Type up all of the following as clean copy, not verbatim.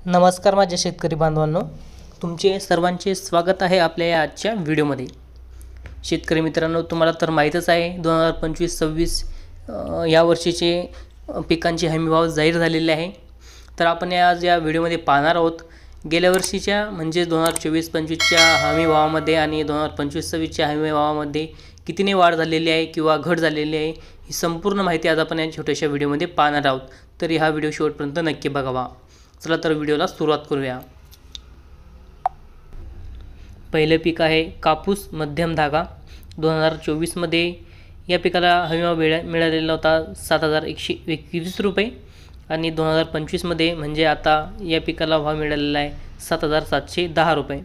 नमस्कार माझ्या शेतकरी बांधवांनो, तुमचे सर्वांचे स्वागत आहे आपल्या या आजच्या व्हिडिओमध्ये। शेतकरी मित्रांनो, तुम्हाला तर माहीतच आहे 2025-26 या वर्षीचे पिकांचे हमीभाव जाहीर झालेले आहे। तर आपण आज या व्हिडिओमध्ये पाहणार आहोत गेल्या वर्षीच्या म्हणजे 2024-25च्या हमीभावामध्ये आणि 2025-26च्या हमीभावामध्ये कितीने वाढ झालेली आहे किंवा घट झालेली आहे, ही संपूर्ण माहिती आज आपण या छोट्याशा व्हिडिओमध्ये पाहणार आहोत। तर हा व्हिडिओ शेवटपर्यंत नक्की बघावा। चला तर व्हिडिओला सुरुवात करूया। पहिले पीक आहे कापूस मध्यम धागा। 2024 मध्ये या पिकाला हमीभाव मिळालेला होता 7121 रुपये आणि 2025 मध्ये म्हणजे आता या पिकाला भाव मिळालेला आहे 7710 रुपये,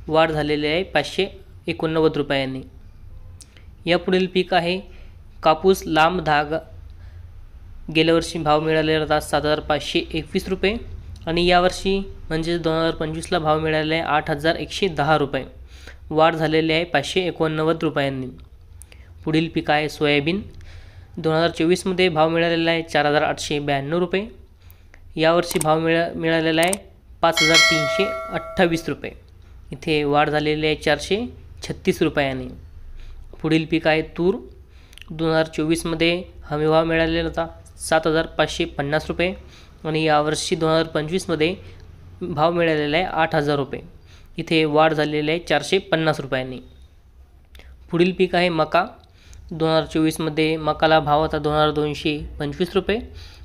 वाढ झालेली आहे 589 रुपयांनी। या पुढील पीक आहे कापूस लांब धागा। गेल्या वर्षी भाव मिळालेला होता 7521 रुपये आणि यावर्षी म्हणजे 2025ला भाव मिळालेला आहे 8110 रुपये, वाढ झालेली आहे 589 रुपयांनी। पुढील पीक आहे सोयाबीन। 2024 मध्ये भाव मिळालेला आहे 4892 रुपये, यावर्षी भाव मिळालेला आहे 5328 रुपये, इथे वाढ झालेली आहे 436 रुपयांनी। पुढील पीक आहे तूर। 2024 मध्ये हमीभाव मिळालेला होता 7550 रुपये आणि यावर्षी 2025 मध्ये भाव मिळालेला आहे 8000 रुपये, इथे वाढ झालेली आहे 450 रुपयांनी। पुढील पीक आहे मका। 2024 मध्ये मकाला भाव होता 2225 रुपये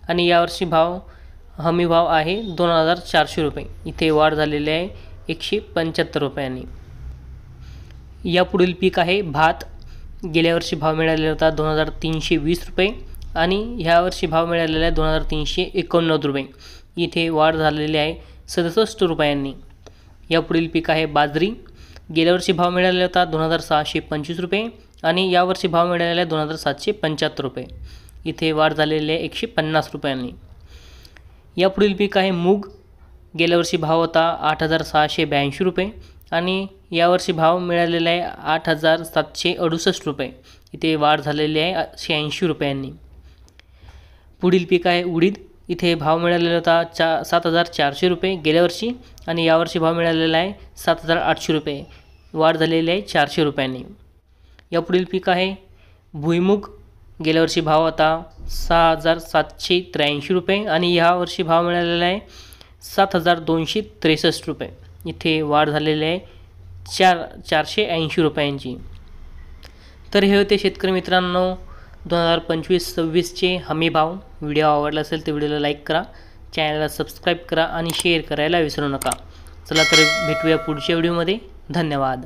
आणि यावर्षी हमीभाव आहे 2400 रुपये, इथे वाढ झालेली आहे 175 रुपयांनी। या पुढील पीक आहे भात। गेल्या वर्षी भाव मिळालेला होता 2320 रुपये आणि यावर्षी भाव मिळालेला आहे 2389 रुपये, इथे वाढ झालेली आहे 67 रुपयांनी। या पुढील पीक आहे बाजरी। गेल्या वर्षी भाव मिळालेला होता 2625 रुपये आणि यावर्षी भाव मिळालेला आहे 2775 रुपये, इथे वाढ झालेली आहे 150 रुपयांनी। या पुढील पीक आहे मूग। गेल्या वर्षी भाव होता 8682 रुपये आणि यावर्षी भाव मिळालेला आहे 8768 रुपये, इथे वाढ झालेली आहे 86 रुपयांनी। पुढील पीक आहे उडीद। इथे भाव मिळालेला होता 7400 रुपये गेल्या वर्षी आणि यावर्षी भाव मिळालेला आहे 7800 रुपये, वाढ झालेली आहे 400 रुपयांनी। या पुढील पीक आहे भुईमुग। गेल्या वर्षी भाव होता 6783 रुपये आणि यावर्षी भाव मिळालेला आहे 7263 रुपये, इथे वाढ झालेली आहे 480 रुपयांची। तर हे होते शेतकरी मित्रांनो 2025-26चे हमीभाव। व्हिडिओ आवडला असेल तर व्हिडिओला लाईक करा, चॅनलला सबस्क्राईब करा आणि शेअर करायला विसरू नका। चला तर भेटूया पुढच्या व्हिडिओमध्ये। धन्यवाद।